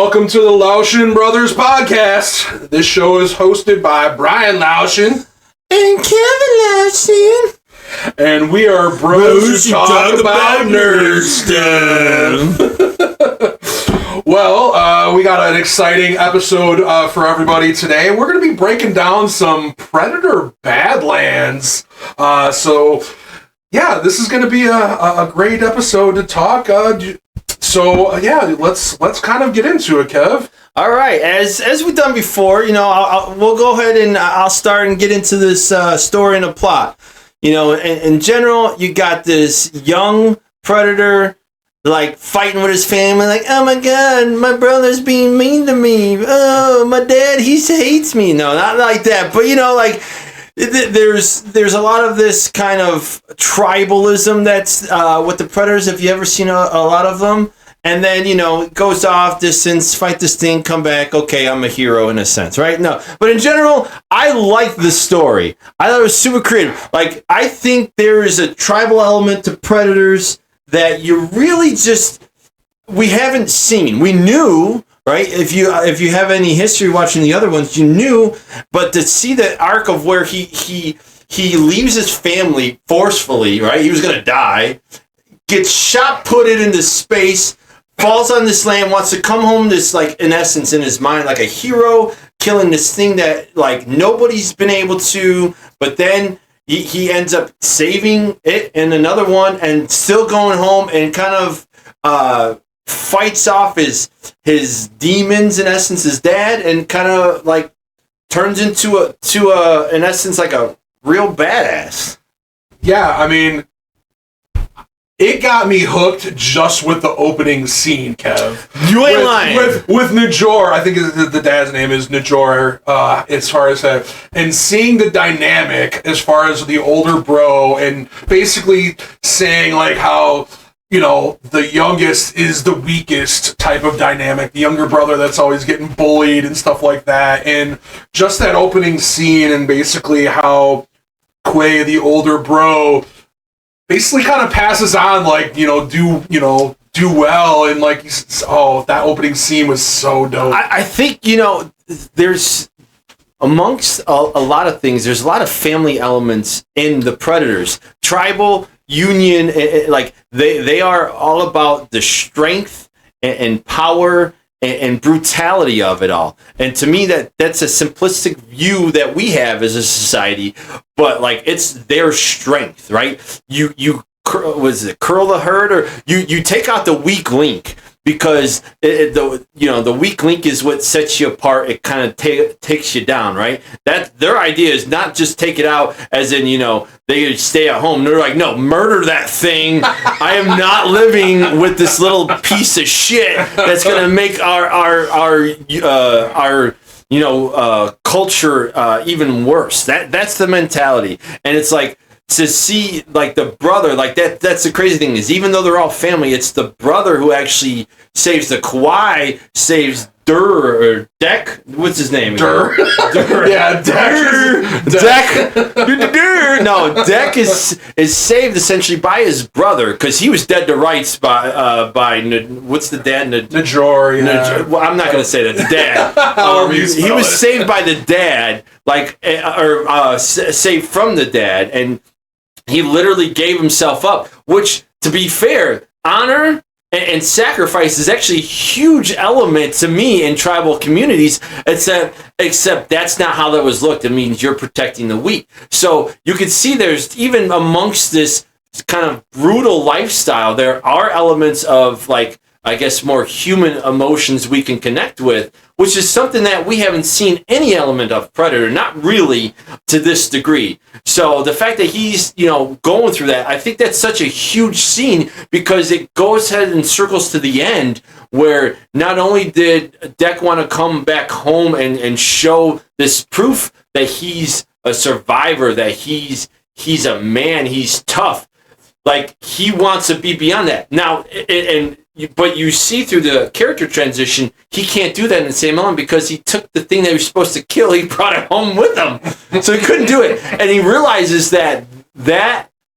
Welcome to the Louchen Brothers podcast. This show is hosted by Brian Louchen and Kevin Louchen. And we are bros who talk about nerd stuff. Well, we got an exciting episode for everybody today. We're going to be breaking down some Predator Badlands. This is going to be a great episode to talk. Let's kind of get into it, Kev. All right, as we've done before, we'll go ahead and I'll start and get into this story and the plot. In general, you got this young Predator, like, fighting with his family, like, oh my god, my brother's being mean to me. Oh, my dad, he hates me. No, not like that. But, there's a lot of this kind of tribalism that's with the Predators, if you ever seen a lot of them. And then, it goes off, distance, fight this thing, come back. Okay, I'm a hero in a sense, right? No. But in general, I like the story. I thought it was super creative. Like, I think there is a tribal element to Predators that you really we haven't seen. We knew, right? If you have any history watching the other ones, you knew. But to see the arc of where he leaves his family forcefully, right? He was going to die. Gets shot, put it into space, falls on this land, wants to come home, this, like, in essence, in his mind, like a hero, killing this thing that, like, nobody's been able to, but then he ends up saving it in another one and still going home and kind of fights off his demons, in essence, his dad, and kind of, like, turns into in essence, like a real badass. Yeah, I mean, it got me hooked just with the opening scene, Kev. You ain't lying. With Najor, I think the dad's name is Najor, as far as that. And seeing the dynamic as far as the older bro and basically saying, like, how, the youngest is the weakest type of dynamic. The younger brother that's always getting bullied and stuff like that. And just that opening scene and basically how Quay, the older bro, basically kind of passes on, like, do well, and, like, that opening scene was so dope. I think, there's, amongst a lot of things, there's a lot of family elements in the Predators. Tribal, union, like, they are all about the strength and power and brutality of it all. And to me, that's a simplistic view that we have as a society, but, like, it's their strength, right? You curl the herd, or you take out the weak link, because the weak link is what sets you apart. It kind of takes you down, right? That their idea is not just take it out as in, they stay at home. They're like, no, murder that thing. I am not living with this little piece of shit that's gonna make our culture even worse. That's the mentality. And it's like, to see, like, the brother, like, that's the crazy thing, is even though they're all family, it's the brother who actually saves the Kauai, saves Dur, or Deck, what's his name? Dur. Yeah, Deck. No, Deck is saved essentially by his brother, because he was dead to rights by what's the dad? Najor, yeah. Well, I'm not going to say that. The dad. He was saved by the dad, like, or saved from the dad, and he literally gave himself up, which, to be fair, honor and sacrifice is actually a huge element to me in tribal communities, except that's not how that was looked. It means you're protecting the weak. So you can see there's, even amongst this kind of brutal lifestyle, there are elements of, like, I guess, more human emotions we can connect with, which is something that we haven't seen any element of Predator, not really to this degree. So the fact that he's, going through that, I think that's such a huge scene, because it goes ahead and circles to the end, where not only did Deck want to come back home and show this proof that he's a survivor, that he's a man, he's tough, like, he wants to be beyond that. Now, but you see through the character transition, he can't do that in the same element, because he took the thing that he was supposed to kill, he brought it home with him. So he couldn't do it. And he realizes that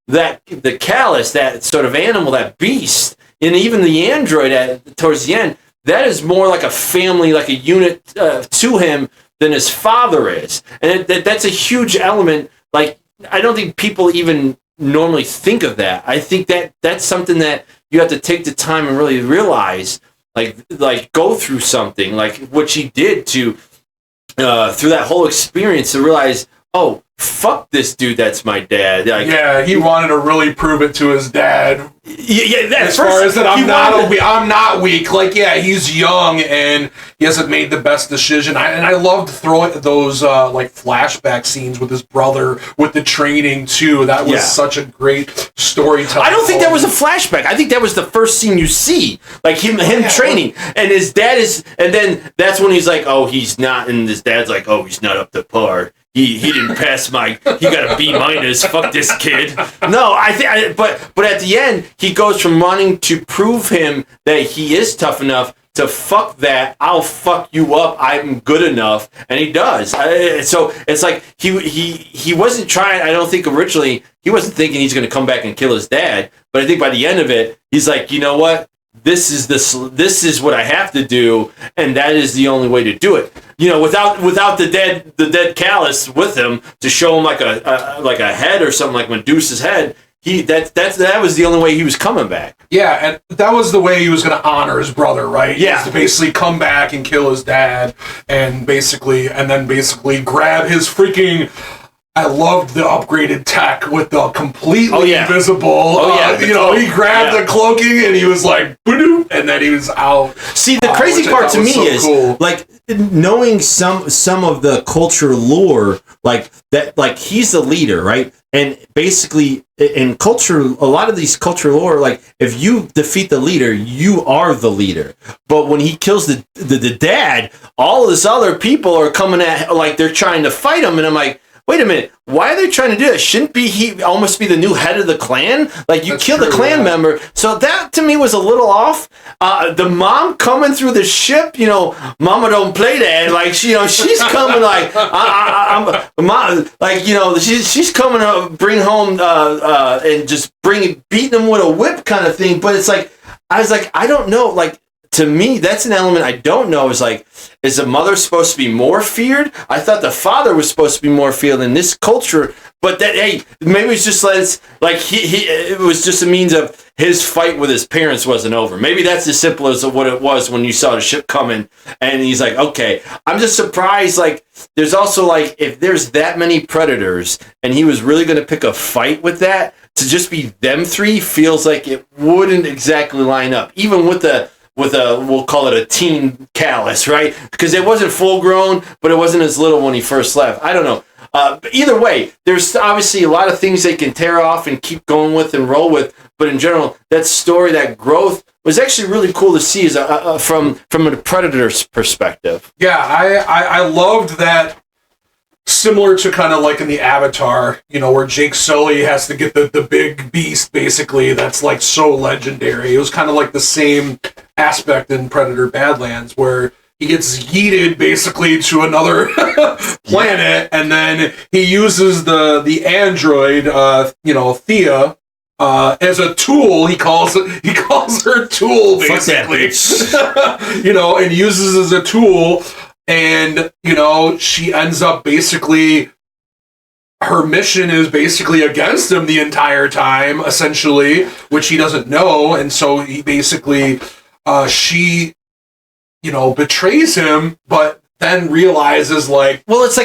the callus, that sort of animal, that beast, and even the android towards the end, that is more like a family, like a unit to him than his father is. And that's a huge element. Like, I don't think people even normally think of that. I think that's something that you have to take the time and really realize, like go through something like what she did to through that whole experience to realize, oh, fuck this dude, that's my dad. Like, yeah, he wanted to really prove it to his dad. Yeah, as far as that I'm not weak. Like, yeah, he's young and he hasn't made the best decision. I loved throwing those like flashback scenes with his brother with the training too. That was such a great storytelling. I don't think that was a flashback. I think that was the first scene you see, like him training, and his dad is, and then that's when he's like, oh, he's not, and his dad's like, oh, he's not up to par. He didn't pass he got a B-. Fuck this kid. No, but at the end, he goes from wanting to prove him that he is tough enough to fuck that, I'll fuck you up, I'm good enough, and he does. So it's like he wasn't trying, I don't think originally, he wasn't thinking he's going to come back and kill his dad, but I think by the end of it, he's like, you know what? This is what I have to do, and that is the only way to do it. You know, without the dead Callus with him to show him like a head or something like Medusa's head. That was the only way he was coming back. Yeah, and that was the way he was going to honor his brother, right? Yeah, to basically come back and kill his dad, and then basically grab his freaking. I loved the upgraded tech with the completely invisible. He grabbed the cloaking and he was like, "Boop," and then he was out. See, the crazy part to me is cool. Like knowing some of the culture lore, like that, like he's the leader, right? And basically, in culture, a lot of these culture lore, like if you defeat the leader, you are the leader. But when he kills the dad, all of this other people are coming at, like they're trying to fight him, and I'm like, wait a minute, why are they trying to do that? Shouldn't he almost be the new head of the clan? Like, you killed a clan member. So that, to me, was a little off. The mom coming through the ship, Mama don't play that. Like, she's coming like, she's coming to bring home and just beating them with a whip kind of thing. But it's like, I was like, I don't know, like, to me, that's an element I don't know. Is like, is the mother supposed to be more feared? I thought the father was supposed to be more feared in this culture. But that, hey, maybe it's just like it was just a means of his fight with his parents wasn't over. Maybe that's as simple as what it was when you saw the ship coming, and he's like, okay. I'm just surprised. Like, there's also like, if there's that many predators, and he was really going to pick a fight with that, to just be them three feels like it wouldn't exactly line up, even with we'll call it a teen Callus, right? Because it wasn't full grown, but it wasn't as little when he first left. I don't know. But either way, there's obviously a lot of things they can tear off and keep going with and roll with. But in general, that story, that growth, was actually really cool to see from a Predator's perspective. Yeah, I loved that. Similar to kind of like in the Avatar, where Jake Sully has to get the big beast, basically, that's like so legendary. It was kind of like the same aspect in Predator Badlands, where he gets yeeted basically to another planet, and then he uses the android, Thea, as a tool. He calls her a tool, basically. And uses as a tool. And, she ends up basically, her mission is basically against him the entire time, essentially, which he doesn't know. And so he basically, she, betrays him, but then realizes like... Well, it's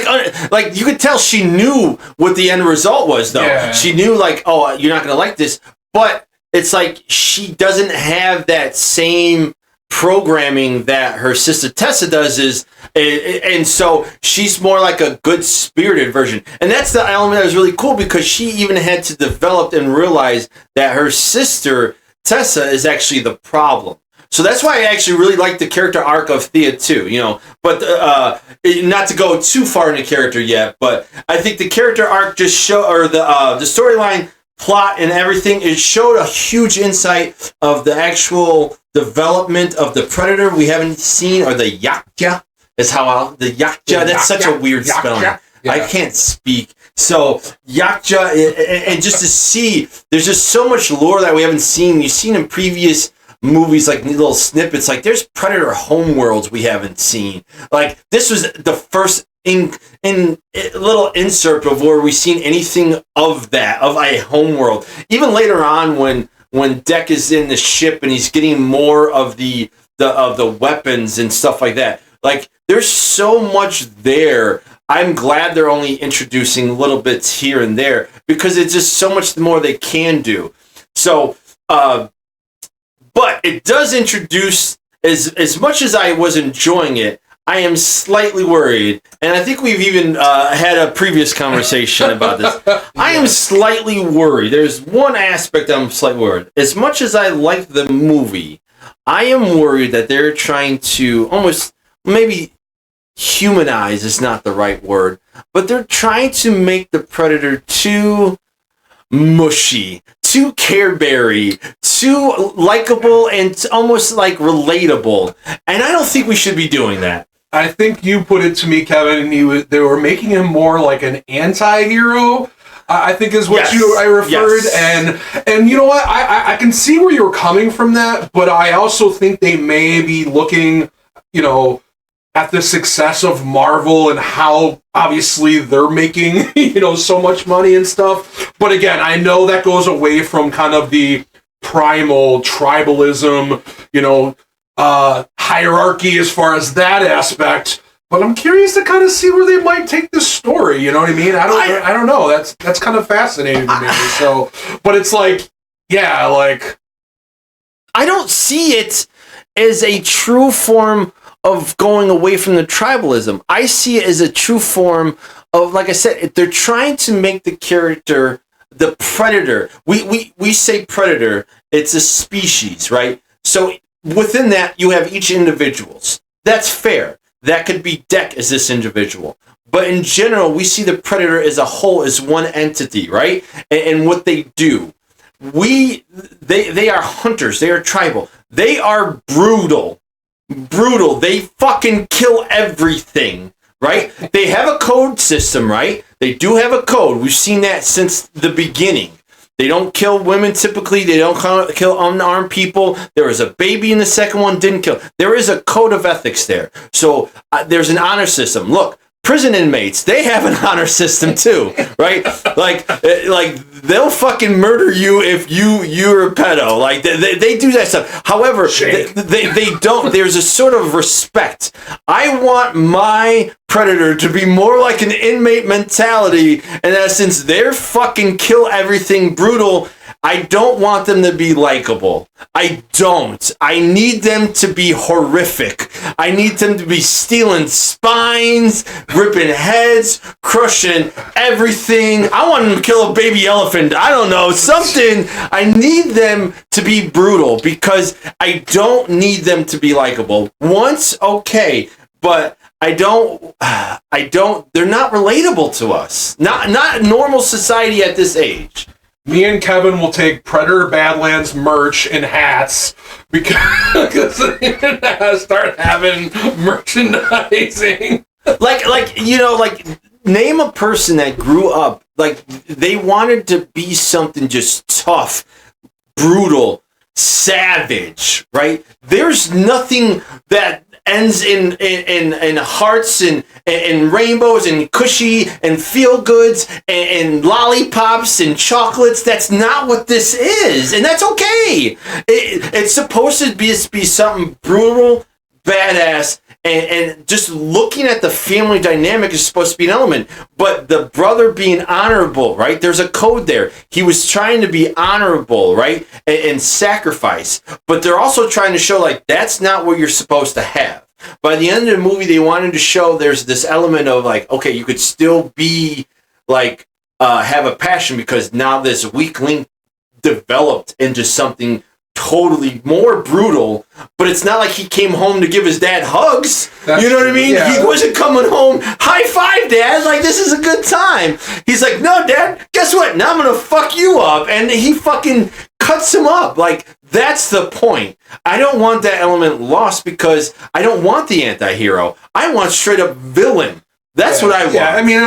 like you could tell she knew what the end result was, though. Yeah. She knew like, oh, you're not going to like this. But it's like she doesn't have that same programming that her sister Tessa does, and so she's more like a good-spirited version. And that's the element that was really cool, because she even had to develop and realize that her sister Tessa is actually the problem. So that's why I actually really like the character arc of Thea too, But not to go too far into character yet, but I think the character arc just the storyline, plot, and everything, it showed a huge insight of the actual development of the Predator we haven't seen, or the Yaktya. That's that's such a weird spelling. Yeah. I can't speak. So Yaktya, and just to see, there's just so much lore that we haven't seen. You've seen in previous movies, like little snippets. Like there's Predator homeworlds we haven't seen. Like this was the first in little insert of where we've seen anything of that, of a homeworld. Even later on when Deck is in the ship and he's getting more of the weapons and stuff like that. Like there's so much there. I'm glad they're only introducing little bits here and there because it's just so much more they can do. So, but it does introduce, as much as I was enjoying it, I am slightly worried, and I think we've even had a previous conversation about this. I am slightly worried. There's one aspect I'm slightly worried. As much as I like the movie, I am worried that they're trying to almost, maybe humanize is not the right word, but they're trying to make the Predator too mushy, too Care Bear-y, too likable, and almost like relatable. And I don't think we should be doing that. I think you put it to me, Kevin, and they were making him more like an anti-hero. I think is what I referred, and you know what? I can see where you're coming from that, but I also think they may be looking, at the success of Marvel and how obviously they're making, so much money and stuff. But again, I know that goes away from kind of the primal tribalism, hierarchy as far as that aspect. But I'm curious to kind of see where they might take this story. You know what I mean? I don't know. That's kind of fascinating to me. So, but it's like, I don't see it as a true form of going away from the tribalism. I see it as a true form of, like I said, they're trying to make the character the Predator. We say Predator, it's a species, right? So within that, you have each individuals. That's fair. That could be Deck as this individual. But in general, we see the Predator as a whole, as one entity, right? And what they do. They are hunters. They are tribal. They are brutal. They fucking kill everything, right? They have a code system, right? They do have a code. We've seen that since the beginning. They don't kill women typically. They don't kill unarmed people. There was a baby in the second one, didn't kill. There is a code of ethics there. So there's an honor system. Look, prison inmates, they have an honor system too, right? Like they'll fucking murder you if you're a pedo. Like they do that stuff. However, they don't. There's a sort of respect. I want my Predator to be more like an inmate mentality, and that since they're fucking kill everything brutal, I don't want them to be likable. I don't. I need them to be horrific. I need them to be stealing spines, ripping heads, crushing everything. I want them to kill a baby elephant. I don't know, something. I need them to be brutal because I don't need them to be likable. Once, okay, but I don't, they're not relatable to us. Not normal society at this age. Me and Kevin will take Predator Badlands merch and hats because start having merchandising. Like name a person that grew up, like they wanted to be something just tough, brutal, savage, right? There's nothing that ends in hearts and rainbows and cushy and feel goods and lollipops and chocolates. That's not what this is, and that's okay. It's supposed to be something brutal, badass, and just looking at the family dynamic is supposed to be an element. But the brother being honorable, right? There's a code there. He was trying to be honorable, right? And sacrifice. But they're also trying to show, like, that's not what you're supposed to have. By the end of the movie, they wanted to show there's this element of, like, okay, you could still be, like, have a passion because now this weak link developed into something totally more brutal, but it's not like he came home to give his dad hugs. You know what I mean? Yeah. He wasn't coming home, high five, Dad, like this is a good time. He's like, no, Dad, guess what? Now I'm gonna fuck you up. And he fucking cuts him up. Like, that's the point. I don't want that element lost because I don't want the anti-hero. I want straight up villain. That's what I want. Yeah, I mean,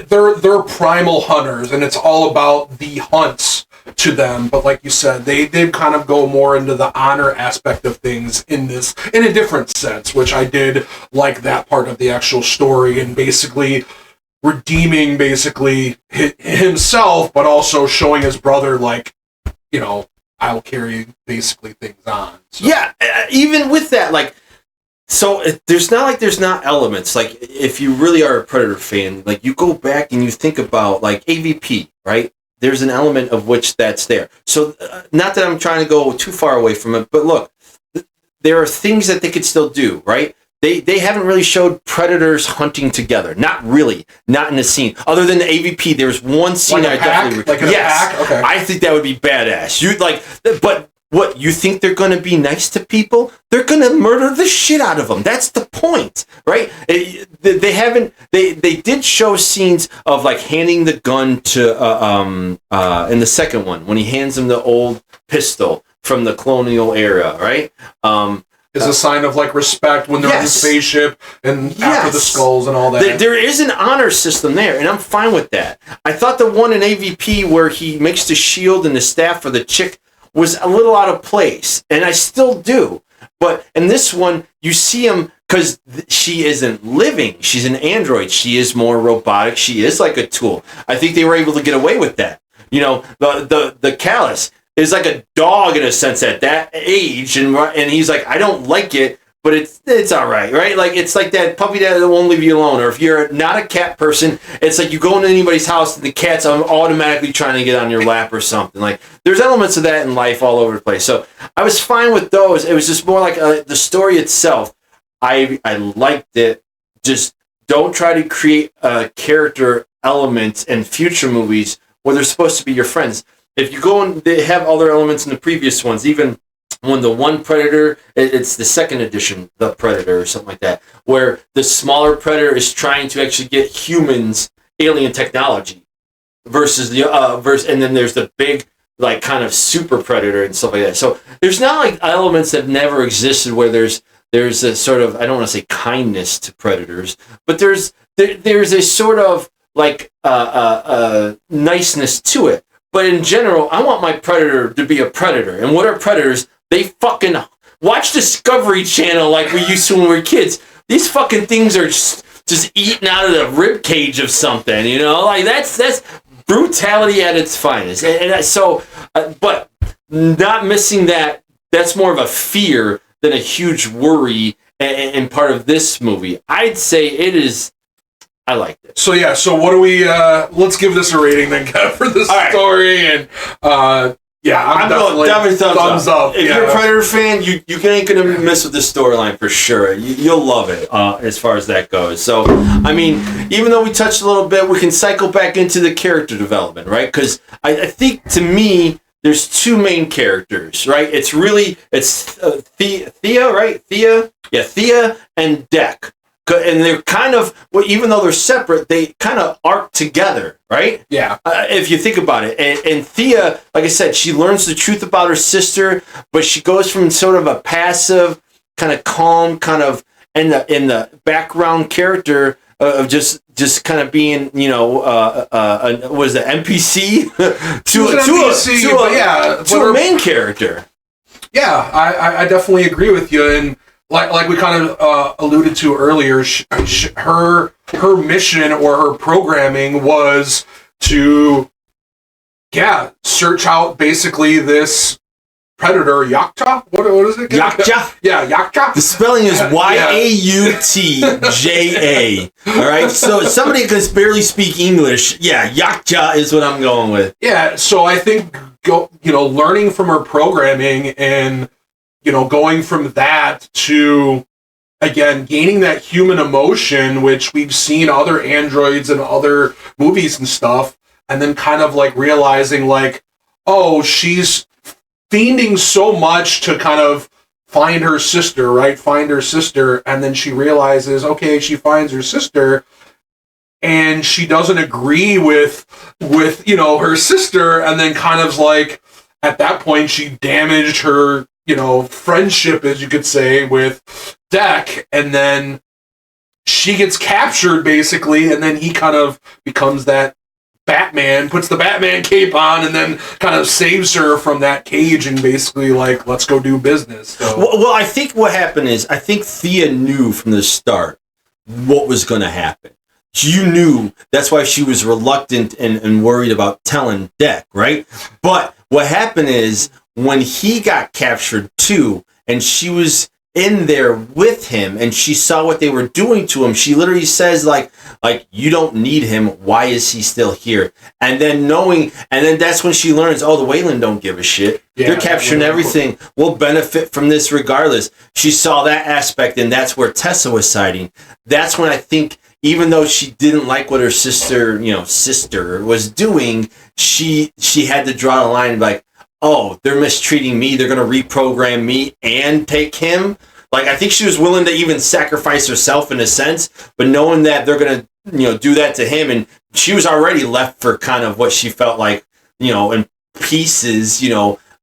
they're primal hunters, and it's all about the hunts to them, but like you said, they kind of go more into the honor aspect of things in a different sense, which I did like that part of the actual story, and basically redeeming himself, but also showing his brother, like, I'll carry basically things on. So. Yeah, even with that, like, so there's not elements, like, if you really are a Predator fan, like, you go back and you think about, like, AVP, right? There's an element of which that's there. So, not that I'm trying to go too far away from it, but look, there are things that they could still do, right? They haven't really showed predators hunting together. Not really. Not in a scene. Other than the AVP, there's one scene like I definitely... Like yes. Pack? Okay. I think that would be badass. But what, you think they're going to be nice to people? They're going to murder the shit out of them. That's the point, right? They haven't... They did show scenes of, like, handing the gun to... in the second one, when he hands him the old pistol from the colonial era, right? Is a sign of, like, respect when they're in the spaceship and after the skulls and all that. There is an honor system there, and I'm fine with that. I thought the one in AVP where he makes the shield and the staff for the chick was a little out of place, and I still do. But in this one, you see him, because she isn't living. She's an android. She is more robotic. She is like a tool. I think they were able to get away with that. The callus is like a dog in a sense at that age, and he's like, I don't like it, but it's all right, right? Like, it's like that puppy that won't leave you alone. Or if you're not a cat person, it's like you go into anybody's house and the cat's automatically trying to get on your lap or something. Like, there's elements of that in life all over the place. So I was fine with those. It was just more like the story itself. I liked it. Just don't try to create a character element in future movies where they're supposed to be your friends. If you go and they have other elements in the previous ones, even when the one Predator, it's the second edition, the Predator or something like that, where the smaller Predator is trying to actually get humans alien technology versus and then there's the big, like, kind of super Predator and stuff like that. So there's not, like, elements that never existed where there's a sort of, I don't want to say kindness to predators, but there's a sort of, like, niceness to it. But in general, I want my predator to be a predator. And what are predators? They fucking watch Discovery Channel like we used to when we were kids. These fucking things are just eating out of the rib cage of something, Like, that's brutality at its finest. But not missing that, that's more of a fear than a huge worry in part of this movie. I'd say it is... I liked it. So what do we, let's give this a rating then, Kev, for this story, and, I'm definitely thumbs up. If you're a Predator fan, you ain't gonna miss with this storyline for sure. You'll love it, as far as that goes. So, I mean, even though we touched a little bit, we can cycle back into the character development, right? Because I think, to me, there's two main characters, right? It's Thea, right? Thea? Yeah, Thea and Deck. And they're kind of, even though they're separate, they kind of arc together, right? Yeah. If you think about it. And Thea, like I said, she learns the truth about her sister, but she goes from sort of a passive, kind of calm, kind of in the background character of just kind of being, was it NPC to a main character. Yeah, I definitely agree with you. And like we kind of alluded to earlier, her mission or her programming was to, search out basically this predator, Yautja? What is it? Yautja? Yeah, Yautja. The spelling is Yautja. All right, so somebody who can barely speak English, Yautja is what I'm going with. Yeah, so I think, learning from her programming and going from that to, again, gaining that human emotion, which we've seen other androids in other movies and stuff, and then kind of, like, realizing, like, oh, she's fiending so much to kind of find her sister, right? Find her sister, and then she realizes, okay, she finds her sister, and she doesn't agree with her sister, and then kind of, like, at that point, she damaged her friendship, as you could say, with Deck, and then she gets captured, basically, and then he kind of becomes that Batman, puts the Batman cape on, and then kind of saves her from that cage and basically like, let's go do business. So. Well, I think what happened is, I think Thea knew from the start what was going to happen. You knew, that's why she was reluctant and worried about telling Deck, right? But what happened is, when he got captured too, and she was in there with him and she saw what they were doing to him, she literally says like you don't need him, why is he still here? And then that's when she learns, oh, the Wayland don't give a shit. Yeah, they're capturing everything. We'll benefit from this regardless. She saw that aspect, and that's where Tessa was siding. That's when I think, even though she didn't like what her sister was doing, she had to draw the line and be like, oh, they're mistreating me, they're going to reprogram me and take him. Like, I think she was willing to even sacrifice herself in a sense, but knowing that they're going to, do that to him, and she was already left for kind of what she felt like, in pieces,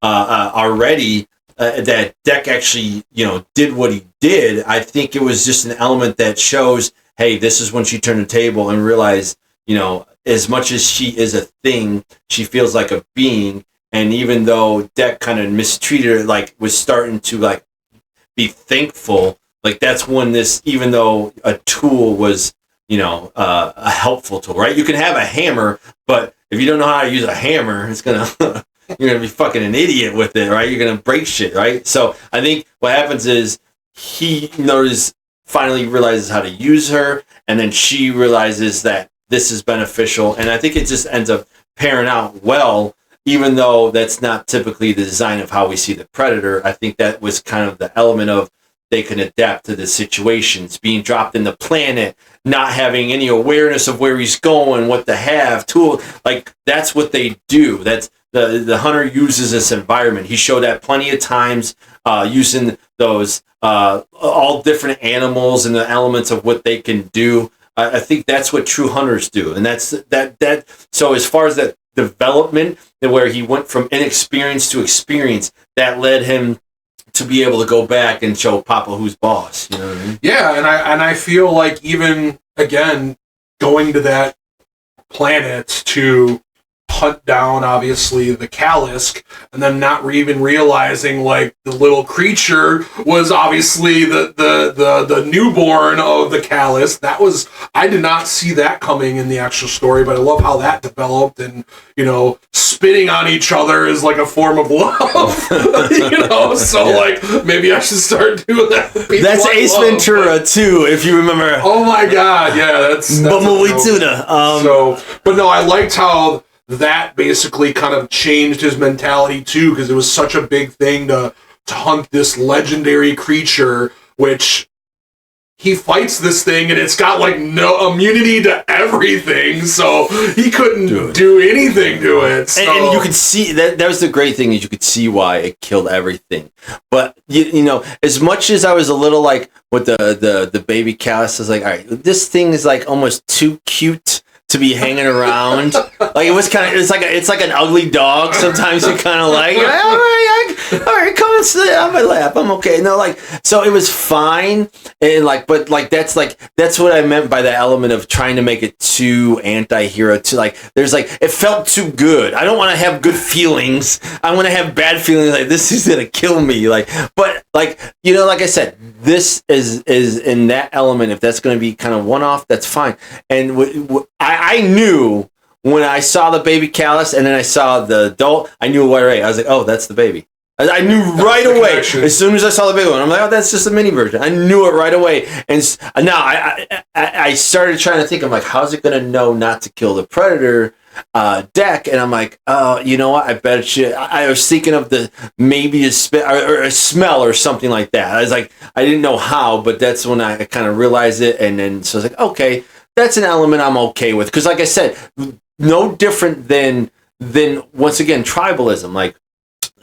already, that Deck actually, did what he did. I think it was just an element that shows, hey, this is when she turned the table and realized, as much as she is a thing, she feels like a being. And even though Deck kind of mistreated her, like, was starting to, like, be thankful, like, that's when this, even though a tool was, a helpful tool, right? You can have a hammer, but if you don't know how to use a hammer, it's going to, you're going to be fucking an idiot with it, right? You're going to break shit, right? So I think what happens is he finally realizes how to use her, and then she realizes that this is beneficial. And I think it just ends up pairing out well. Even though that's not typically the design of how we see the Predator, I think that was kind of the element of they can adapt to the situations, being dropped in the planet, not having any awareness of where he's going, what to have, tool. Like, that's what they do. That's the hunter uses this environment. He showed that plenty of times, using those all different animals and the elements of what they can do. I think that's what true hunters do, and that's that. So as far as that development, where he went from inexperience to experience, that led him to be able to go back and show Papa who's boss. You know what I mean? Yeah, and I feel like, even again, going to that planet to hunt down, obviously, the Callisk, and then not even realizing, like, the little creature was obviously the newborn of the Callisk. That was, I did not see that coming in the actual story, but I love how that developed, and, spitting on each other is like a form of love, so like, maybe I should start doing that. That's Ace Ventura too, if you remember. Oh my god, yeah, that's Bumblebee Tuna. But no, I liked how that basically kind of changed his mentality too, because it was such a big thing to hunt this legendary creature, which he fights this thing and it's got like no immunity to everything, so he couldn't do anything to it. So. And you could see that was the great thing, is you could see why it killed everything. But as much as I was a little like with the baby Callisk, I was like, all right, this thing is like almost too cute to be hanging around. Like, it's like an ugly dog. Sometimes you're kind of like, all right, come and sit on my lap, I'm okay. No, like, so it was fine, and like, but like that's what I meant by the element of trying to make it too anti-hero. To like, there's like, it felt too good. I don't want to have good feelings. I want to have bad feelings. Like, this is gonna kill me. Like, but like, like I said, this is in that element. If that's going to be kind of one-off, that's fine. And I knew when I saw the baby Callisk and then I saw the adult, I knew right away. I was like, oh, that's the baby. I knew right away. Connection. As soon as I saw the big one, I'm like, oh, that's just a mini version. I knew it right away. And now I started trying to think, I'm like, how's it going to know not to kill the Predator Deck? And I'm like, oh, you know what? I bet it should. I was thinking of maybe a spit or a smell or something like that. I was like, I didn't know how, but that's when I kind of realized it. And then so I was like, okay, that's an element I'm okay with. Because like I said, no different than once again, tribalism. Like,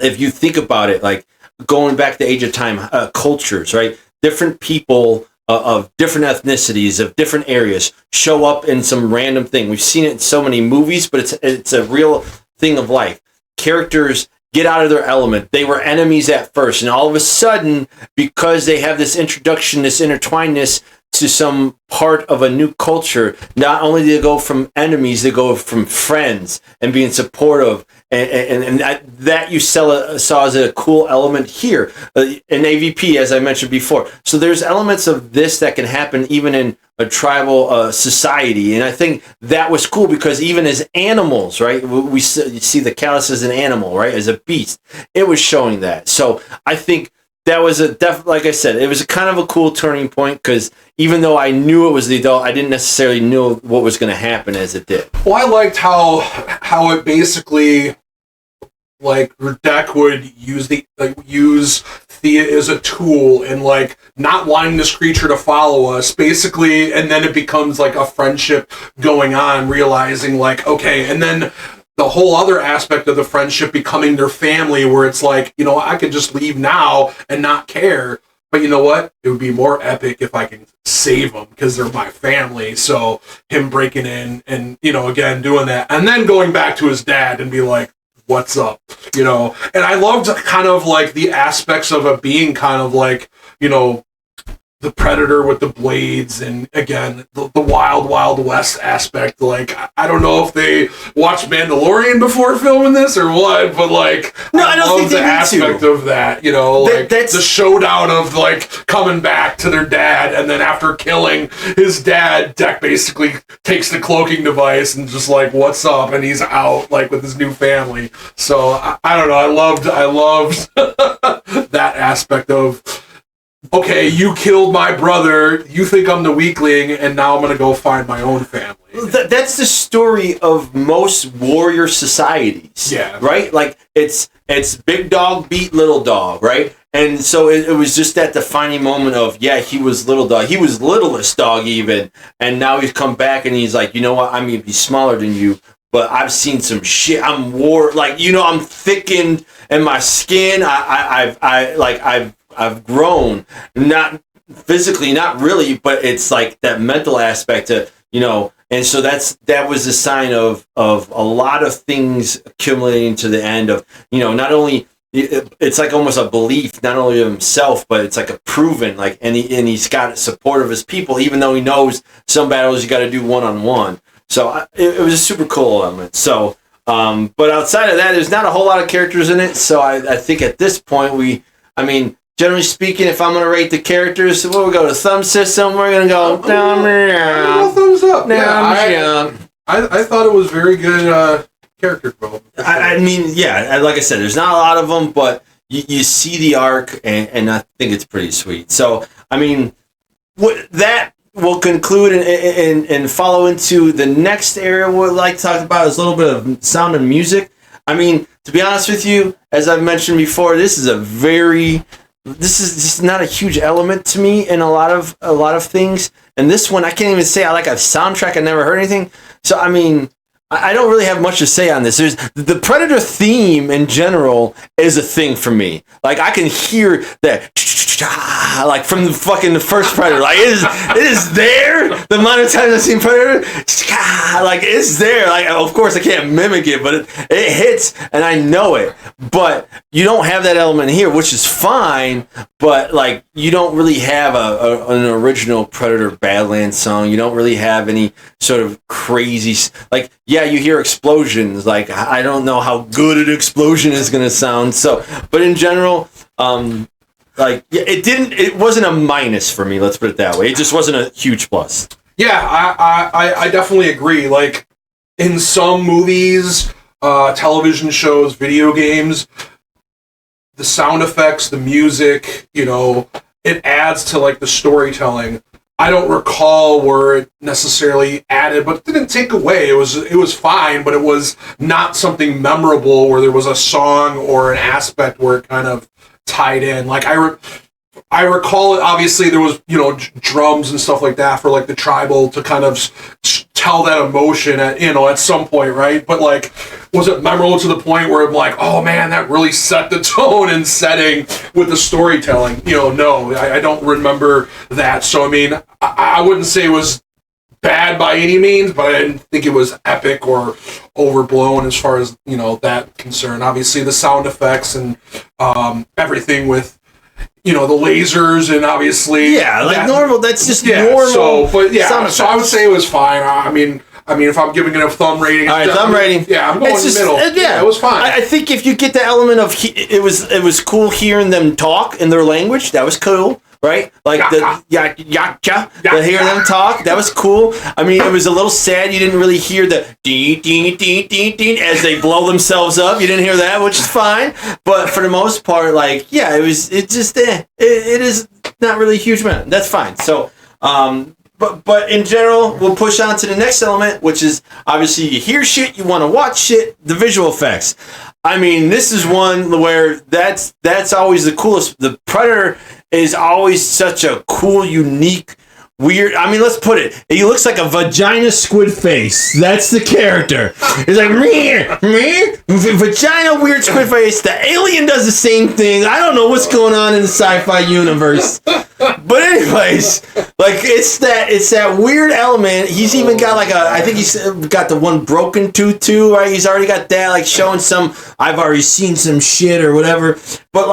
if you think about it, like going back to Age of Time, cultures, right? Different people of different ethnicities, of different areas, show up in some random thing. We've seen it in so many movies, but it's a real thing of life. Characters get out of their element. They were enemies at first, and all of a sudden, because they have this introduction, this intertwinedness, to some part of a new culture. Not only do they go from enemies, they go from friends and being supportive, and that you saw as a cool element here in AVP, as I mentioned before. So there's elements of this that can happen even in a tribal society, and I think that was cool because even as animals, right, we see the Callus as an animal, right, as a beast. It was showing that. So I think that was like I said, it was a kind of a cool turning point because even though I knew it was the adult, I didn't necessarily know what was going to happen as it did. Well, I liked how it basically, like, Radek would use Thea as a tool and, like, not wanting this creature to follow us, basically, and then it becomes like a friendship going on, realizing, like, okay, and then the whole other aspect of the friendship becoming their family, where it's like, you know, I could just leave now and not care, but you know what? It would be more epic if I can save them because they're my family. So him breaking in and, you know, again, doing that, and then going back to his dad and be like, what's up? You know, and I loved kind of like the aspects of it being kind of like, you know, the Predator with the blades, and again, the wild, wild west aspect. Like, I don't know if they watched Mandalorian before filming this or what, but like, no, I don't think the aspect of that, you know, like the showdown of like coming back to their dad, and then after killing his dad, Deck basically takes the cloaking device and just like, what's up, and he's out like with his new family. So I don't know, I loved that aspect of, okay, you killed my brother, you think I'm the weakling, and now I'm going to go find my own family. That's the story of most warrior societies. Yeah. Right? Like, it's big dog beat little dog, right? And so it was just that defining moment of, yeah, he was little dog. He was littlest dog even. And now he's come back and he's like, you know what? I'm going to be smaller than you, but I've seen some shit. I'm like, you know, I'm thickened in my skin. I've grown, not physically, not really, but it's like that mental aspect to, you know, and so that was a sign of a lot of things accumulating to the end of, you know, not only, it's like almost a belief, not only of himself, but it's like a proven, like, and he's got support of his people, even though he knows some battles you got to do one-on-one. So it was a super cool element. So, but outside of that, there's not a whole lot of characters in it. So I think at this point, generally speaking, if I'm going to rate the characters, we go to thumb system. We're going to go thumbs up. I thought it was very good character development. I mean, yeah, like I said, there's not a lot of them, but you see the arc, and I think it's pretty sweet. So, I mean, that will conclude and follow into the next area we'd like to talk about is a little bit of sound and music. I mean, to be honest with you, as I've mentioned before, this is just not a huge element to me in a lot of things. And this one, I can't even say I like a soundtrack. I never heard anything. So, I mean, I don't really have much to say on this. There's the Predator theme in general is a thing for me. Like, I can hear that, like, from the first Predator. Like, it is there. The amount of times I've seen Predator, like, it's there. Like, of course I can't mimic it, but it hits and I know it. But you don't have that element here, which is fine. But like, you don't really have an original Predator Badlands song. You don't really have any sort of crazy, like, yeah, you hear explosions. Like, I don't know how good an explosion is going to sound. So, but in general, like, it wasn't a minus for me. Let's put it that way. It just wasn't a huge plus. Yeah, I definitely agree. Like, in some movies, television shows, video games, the sound effects, the music, you know, it adds to like the storytelling. I don't recall where it necessarily added, but it didn't take away. It was fine, but it was not something memorable where there was a song or an aspect where it kind of tied in. Like, I recall it, obviously there was, you know, drums and stuff like that for like the tribal to kind of tell that emotion at, you know, at some point, right? But like, was it memorable to the point where I'm like, oh man, that really set the tone and setting with the storytelling? You know, no, I don't remember that. So I mean, I wouldn't say it was bad by any means, but I didn't think it was epic or overblown as far as, you know, that concern. Obviously the sound effects and everything with the lasers and obviously normal. That's just So normal. so I would say it was fine. I mean, if I'm giving it a thumb rating, all right, thumb rating. Yeah, I'm going in the middle. It was fine. I think if you get the element of it was cool hearing them talk in their language. That was cool. Right? Like to hear them talk, that was cool. I mean, it was a little sad you didn't really hear the ding, ding, ding, ding, ding as they blow themselves up. You didn't hear that, which is fine. But for the most part, it is not really a huge amount. That's fine. So, but in general, we'll push on to the next element, which is obviously you hear shit, you want to watch shit, the visual effects. I mean, this is one where that's always the coolest. The Predator is always such a cool, unique, weird. I mean, let's put it. He looks like a vagina squid face. That's the character. It's like vagina weird squid face. The alien does the same thing. I don't know what's going on in the sci-fi universe. But anyways, it's that weird element. He's even got I think he's got the one broken tooth too, right? He's already got that, showing some, I've already seen some shit or whatever. But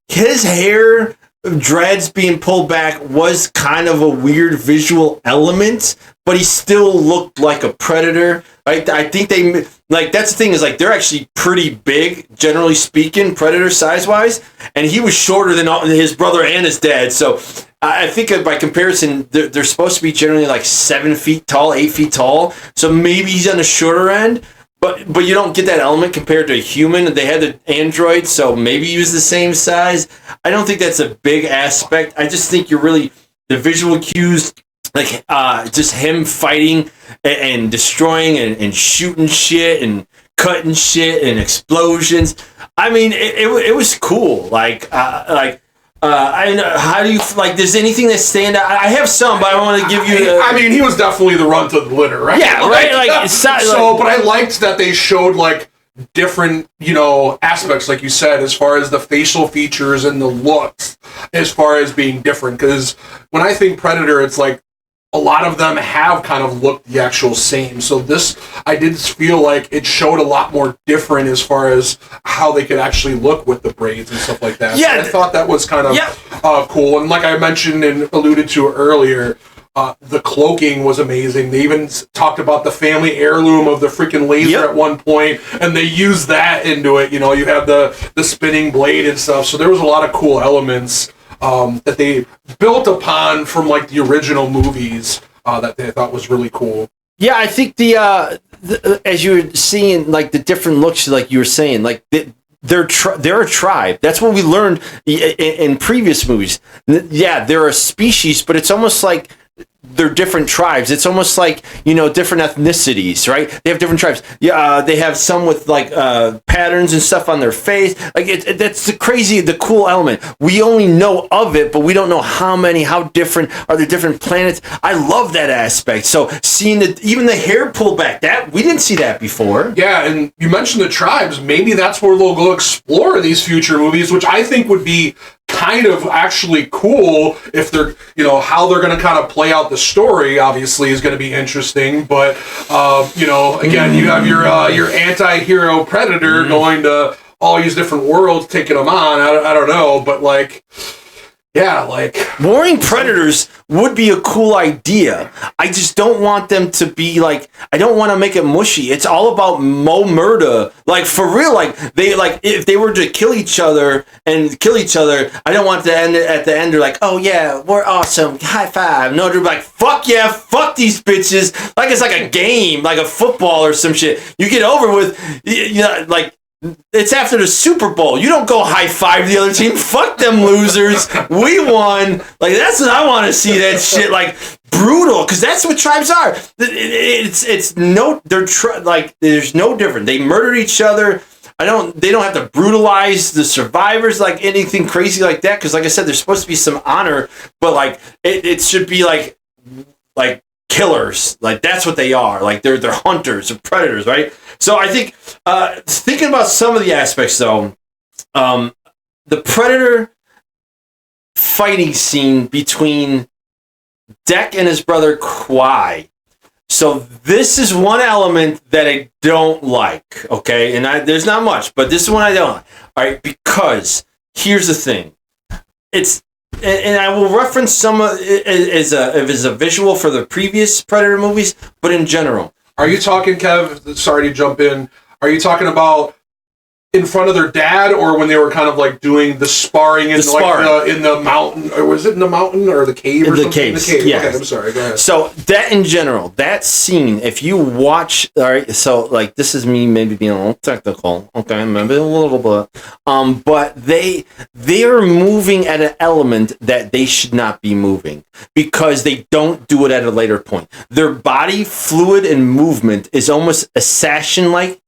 his hair dreads being pulled back was kind of a weird visual element, but he still looked like a predator. Right? I think that's the thing is they're actually pretty big, generally speaking, predator size wise, and he was shorter than his brother and his dad. So I think by comparison, they're supposed to be generally 7 feet tall, 8 feet tall. So maybe he's on the shorter end. But you don't get that element compared to a human. They had the android, so maybe he was the same size. I don't think that's a big aspect. I just think the visual cues, just him fighting and destroying and shooting shit and cutting shit and explosions. I mean, it was cool. How do you does anything that stand out? I have some, but I want to give you. I mean, he was definitely the runt of the litter, right? Yeah, right. But I liked that they showed different, aspects, like you said, as far as the facial features and the looks, as far as being different. Because when I think Predator, it's a lot of them have kind of looked the actual same. So this, I did feel like it showed a lot more different as far as how they could actually look with the braids and stuff like that. Yeah. So I thought that was kind of cool. And like I mentioned and alluded to earlier, the cloaking was amazing. They even talked about the family heirloom of the freaking laser at one point, and they used that into it. You have the spinning blade and stuff. So there was a lot of cool elements that they built upon from the original movies that they thought was really cool. Yeah, I think the as you were seeing the different looks, like you were saying, they're a tribe. That's what we learned in previous movies. Yeah, they're a species, but it's almost like they're different tribes. It's almost like, different ethnicities, right? They have different tribes. Yeah, they have some with patterns and stuff on their face. That's the cool element. We only know of it, but we don't know how different are the different planets. I love that aspect. So seeing even the hair pulled back, that we didn't see that before. Yeah, and you mentioned the tribes. Maybe that's where they'll go explore these future movies, which I think would be kind of actually cool if they're, how they're going to kind of play out the story, obviously, is going to be interesting. But, again, you have your anti-hero Predator going to all these different worlds, taking them on. I don't know, but warring predators would be a cool idea. I just don't want them to be I don't want to make it mushy. It's all about murder. For real, they if they were to kill each other, I don't want to end at the end. They're oh yeah, we're awesome, high five. No, they're fuck yeah, fuck these bitches. It's like a game, like a football or some shit. You get over with, it's after the Super Bowl. You don't go high five the other team. Fuck them losers. We won. That's what I want to see. That shit brutal, because that's what tribes are. There's no different. They murder each other. They don't have to brutalize the survivors anything crazy like that, because like I said, there's supposed to be some honor, but it should be killers. That's what they are. They're hunters or predators, right? So I think thinking about some of the aspects though, the Predator fighting scene between Dek and his brother Quai. So this is one element that I don't like, okay? And there's not much, but this is one I don't like. All right, because here's the thing. it's and I will reference some as a visual for the previous Predator movies, but in general. Are you talking, Kev? Sorry to jump in. Are you talking about in front of their dad, or when they were kind of like doing the sparring in in the mountain, or was it in the mountain or the cave or something? Caves, the cave. Yeah. Okay, I'm sorry. Go ahead. So that in general, that scene, if you watch, all right. So like this is me maybe being a little technical, okay, maybe a little bit. But they are moving at an element that they should not be moving because they don't do it at a later point. Their body fluid and movement is almost assassin-like,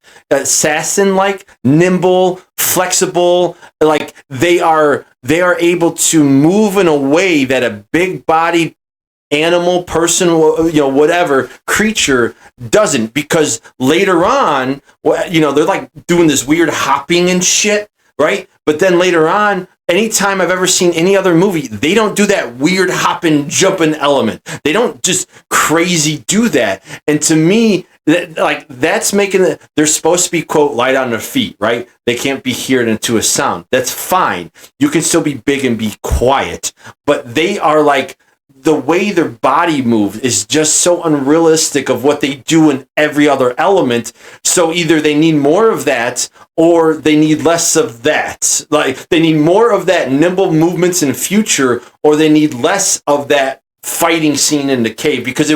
nimble, flexible. Like they are able to move in a way that a big-bodied animal, person, whatever creature doesn't. Because later on, they're like doing this weird hopping and shit, right? But then later on, anytime I've ever seen any other movie, they don't do that weird hopping, jumping element. They don't just crazy do that. And to me, that's making it. They're supposed to be, quote, light on their feet, right? They can't be heard into a sound. That's fine. You can still be big and be quiet, but they are like, the way their body moves is just so unrealistic of what they do in every other element. So either they need more of that or they need less of that. Like they need more of that nimble movements in future, or they need less of that fighting scene in the cave, because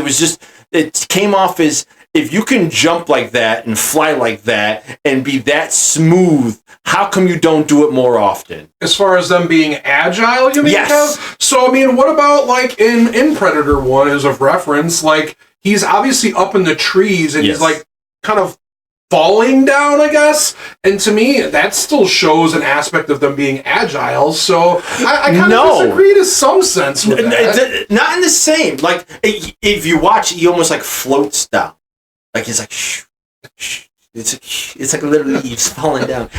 it came off as, if you can jump like that and fly like that and be that smooth, how come you don't do it more often? As far as them being agile, you mean? Yes. Kev? So, I mean, what about, like, in Predator 1 as of reference, like, he's obviously up in the trees and he's, like, kind of falling down, I guess. And to me, that still shows an aspect of them being agile. So I kind of disagree to some sense with that. Not in the same. Like, if you watch, he almost, like, floats down. Like he's like, shh, shh. It's like literally he's falling down,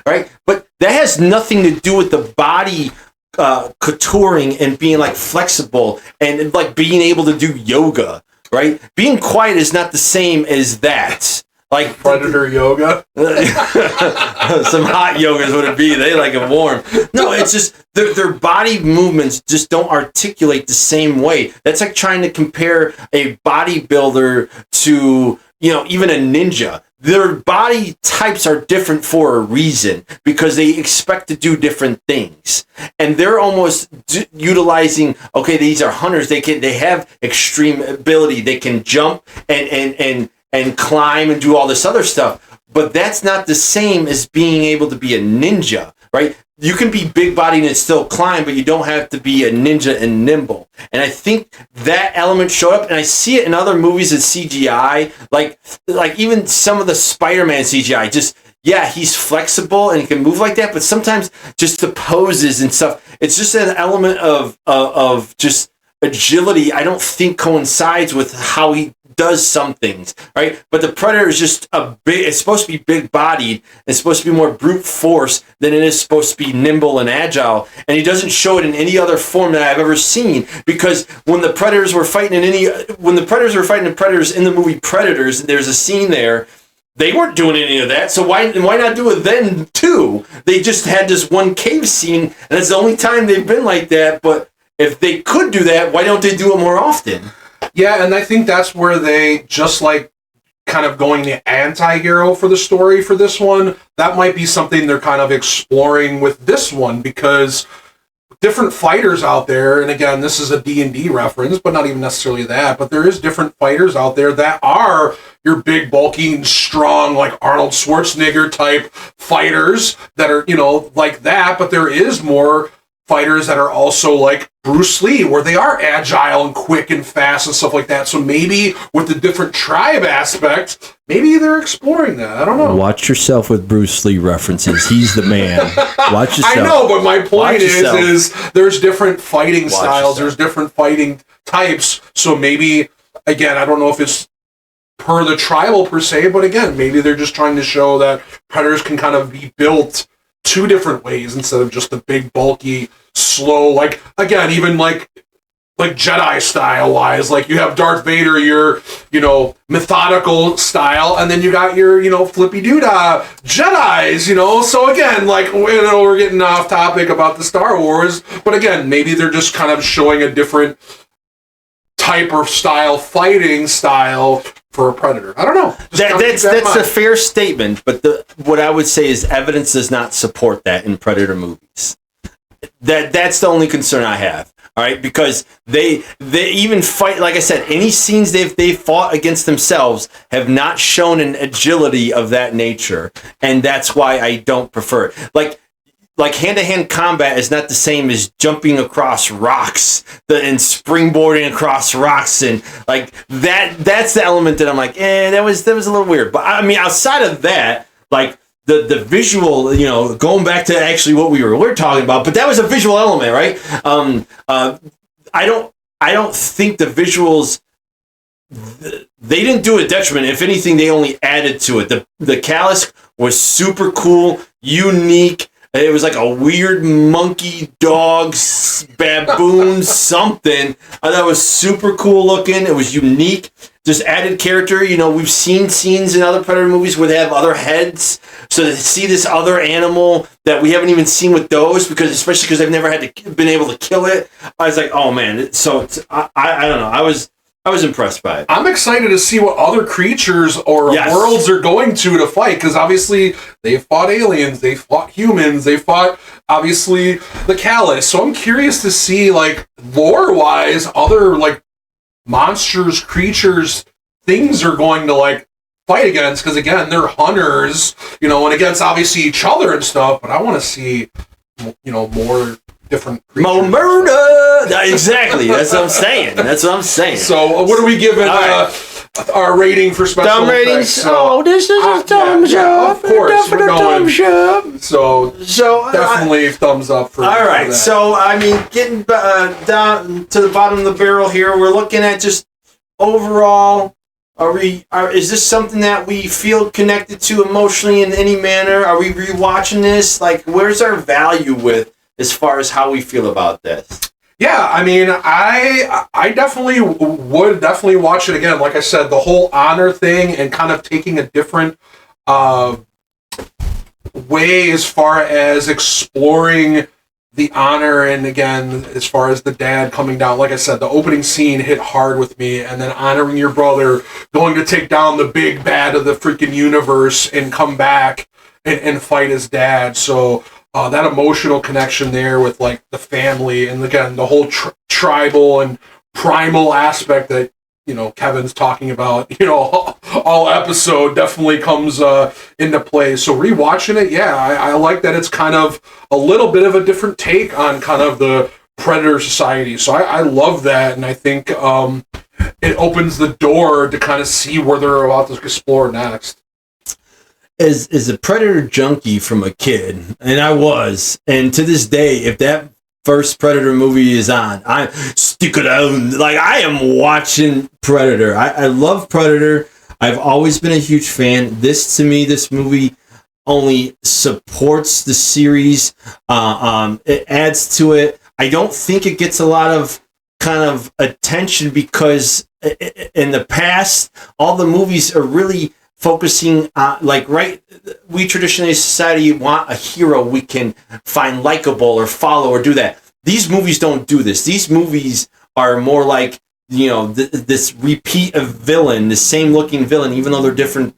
right? But that has nothing to do with the body contouring and being like flexible and like being able to do yoga, right? Being quiet is not the same as that. Like Predator yoga. Some hot yogas would it be? They like it warm. No, it's just their body movements just don't articulate the same way. That's like trying to compare a bodybuilder to, even a ninja. Their body types are different for a reason, because they expect to do different things, and they're almost utilizing. Okay, these are hunters. They have extreme ability. They can jump and climb and do all this other stuff. But that's not the same as being able to be a ninja, right? You can be big-bodied and still climb, but you don't have to be a ninja and nimble. And I think that element showed up, and I see it in other movies as CGI, like even some of the Spider-Man CGI, just, yeah, he's flexible and he can move like that, but sometimes just the poses and stuff, it's just an element of just agility I don't think coincides with how he does some things, right? But the Predator is just it's supposed to be big-bodied. It's supposed to be more brute force than it is supposed to be nimble and agile. And he doesn't show it in any other form that I've ever seen, because when the Predators were fighting the Predators in the movie Predators, there's a scene there, they weren't doing any of that, so why not do it then too? They just had this one cave scene, and it's the only time they've been like that. But if they could do that, why don't they do it more often? Yeah, and I think that's where they, just like kind of going the anti-hero for the story for this one, that might be something they're kind of exploring with this one, because different fighters out there, and again, this is a D&D reference, but not even necessarily that, but there is different fighters out there that are your big, bulky, and strong, like Arnold Schwarzenegger type fighters that are, like that, but there is more fighters that are also like Bruce Lee, where they are agile and quick and fast and stuff like that. So maybe with the different tribe aspect, maybe they're exploring that. I don't know. Watch yourself with Bruce Lee references. He's the man. Watch yourself. I know, but my point is there's different fighting styles. There's different fighting types. So maybe, again, I don't know if it's per the tribal per se, but again, maybe they're just trying to show that Predators can kind of be built two different ways instead of just the big, bulky, slow, like, again, even like like Jedi style wise. Like you have Darth Vader, your, methodical style, and then you got your, flippy doodah Jedis, So again, like, we're getting off topic about the Star Wars, but again, maybe they're just kind of showing a different type or style, fighting style for a Predator. I don't know. That's a fair statement, but what I would say is evidence does not support that in Predator movies. That's the only concern I have. All right, because they even fight, like I said, any scenes they've fought against themselves have not shown an agility of that nature, and that's why I don't prefer it. Like hand-to-hand combat is not the same as jumping across rocks and springboarding across rocks, and like that's the element that I'm like, that was a little weird. But I mean, outside of that, like the visual, going back to actually what we're talking about, but that was a visual element, right? I don't think the visuals, they didn't do a detriment. If anything, they only added to it. The Callus was super cool, unique. It was like a weird monkey, dog, baboon, something. I thought it was super cool looking. It was unique. Just added character. We've seen scenes in other Predator movies where they have other heads. So to see this other animal that we haven't even seen with those, especially because they've never been able to kill it. I was like, oh man. So I don't know. I was impressed by it. I'm excited to see what other creatures or worlds are going to fight, because obviously they fought aliens, they fought humans, they fought, obviously, the Callus. So I'm curious to see, like, lore-wise, other, like, monsters, creatures, things are going to, like, fight against, because, again, they're hunters, and against, obviously, each other and stuff, but I want to see, more different creatures. More murder! Exactly. That's what I'm saying. So, what are we giving our rating for special thumb effects? ratings? So, this is a thumbs up. Of course, we're going. So definitely thumbs up for. All right. For that. So, I mean, getting down to the bottom of the barrel here, we're looking at just overall. Is this something that we feel connected to emotionally in any manner? Are we rewatching this? Like, where's our value with as far as how we feel about this? Yeah, I mean, I definitely would watch it again. Like I said, the whole honor thing and kind of taking a different way as far as exploring the honor, and again, as far as the dad coming down, like I said, the opening scene hit hard with me, and then honoring your brother, going to take down the big bad of the freaking universe and come back and fight his dad. So that emotional connection there with like the family, and again the whole tribal and primal aspect that Kevin's talking about all episode definitely comes into play. So rewatching it, I like that it's kind of a little bit of a different take on kind of the Predator society. So I love that, and I think it opens the door to kind of see where they're about to explore next. As a Predator junkie from a kid, and I was, and to this day, if that first Predator movie is on, I stick it out. Like, I am watching Predator. I love Predator. I've always been a huge fan. This movie only supports the series. It adds to it. I don't think it gets a lot of kind of attention because in the past, all the movies are really focusing on, we traditionally society want a hero we can find likable or follow or do that. These movies don't do this. These movies are more like, this repeat of villain, the same looking villain, even though they're different,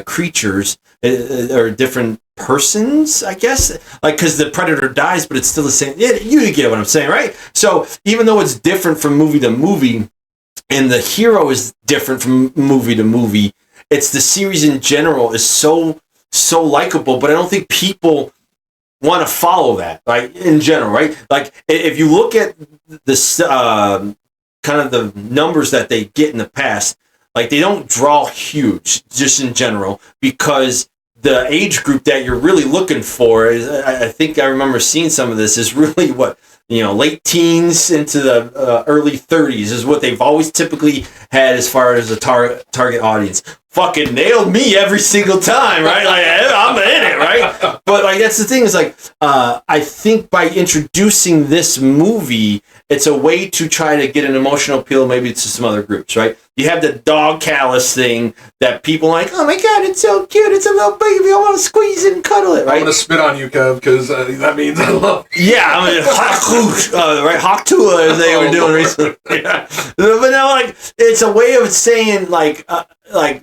creatures or different persons, I guess. Like, because the Predator dies, but it's still the same. Yeah, you get what I'm saying, right? So even though it's different from movie to movie, and the hero is different from movie to movie, it's the series in general is so likable, but I don't think people want to follow that, like, in general, right? Like, if you look at this kind of the numbers that they get in the past, like, they don't draw huge, just in general, because the age group that you're really looking for is, I think I remember seeing some of this, is really what, late teens into the early 30s is what they've always typically had as far as the target audience. fucking nailed me every single time, right? Like, I'm in it, right? But like, that's the thing is like, I think by introducing this movie, it's a way to try to get an emotional appeal maybe to some other groups, right? You have the dog callus thing that people like, oh my God, it's so cute. It's a little baby. I want to squeeze it and cuddle it, right? I'm going to spit on you, Kev, because that means I love you. Yeah, I mean, right? Haktua, as they were doing recently. Yeah. But now, like, it's a way of saying, like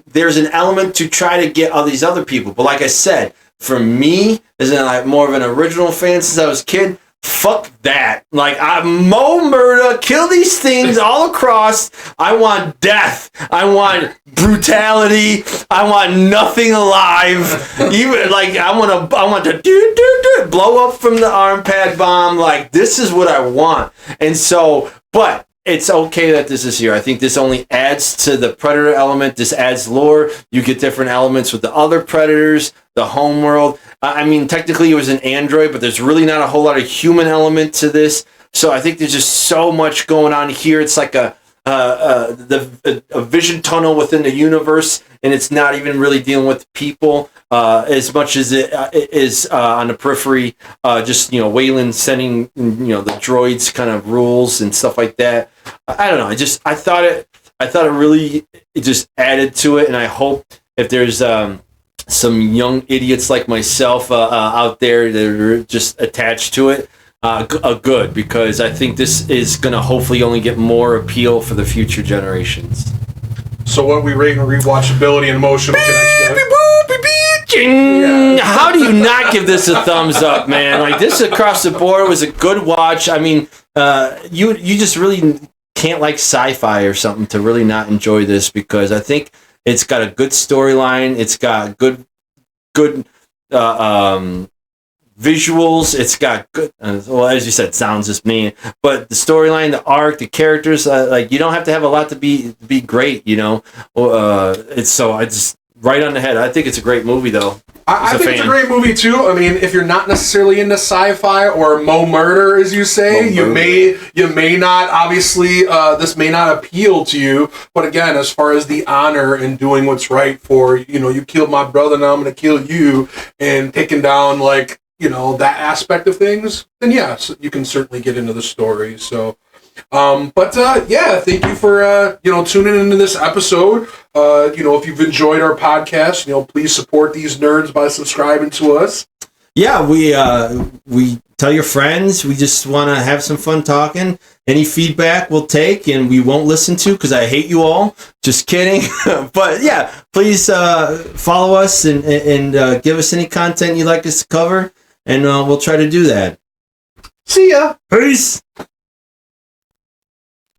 there's an element to try to get all these other people. But like I said, for me, as in like more of an original fan since I was a kid, fuck that. Like, Mo murder, kill these things all across. I want death. I want brutality. I want nothing alive. Even like I want to blow up from the arm pad bomb. Like, this is what I want. And so, but it's okay that this is here. I think this only adds to the Predator element. This adds lore. You get different elements with the other Predators, the homeworld. I mean, technically it was an android, but there's really not a whole lot of human element to this. So I think there's just so much going on here. It's like a vision tunnel within the universe, and it's not even really dealing with people as much as it is on the periphery. Just, Wayland sending the droids kind of rules and stuff like that. I don't know. I thought it really just added to it, and I hope if there's some young idiots like myself out there that are just attached to it, good, because I think this is going to hopefully only get more appeal for the future generations. So what we rate and rewatchability and emotional connection? Yeah. How do you not give this a thumbs up, man? Like, this across the board was a good watch. I mean, you just really can't like sci-fi or something to really not enjoy this, because I think it's got a good storyline. It's got good visuals. It's got good, well, as you said, sounds is mean, but the storyline, the arc, the characters, like, you don't have to have a lot to be great, It's so I just right on the head. I think it's a great movie, though. I think it's a great movie too. I mean, if you're not necessarily into sci-fi or Mo murder, as you say, you may not. Obviously, this may not appeal to you. But again, as far as the honor and doing what's right for, you killed my brother, now I'm going to kill you, and taking down that aspect of things, then yes, you can certainly get into the story. So. Thank you for tuning into this episode. If you've enjoyed our podcast, please support these nerds by subscribing to us. Yeah, we tell your friends. We just want to have some fun talking. Any feedback we'll take, and we won't listen to because I hate you all. Just kidding. But yeah, please follow us and give us any content you'd like us to cover, and we'll try to do that. See ya. Peace.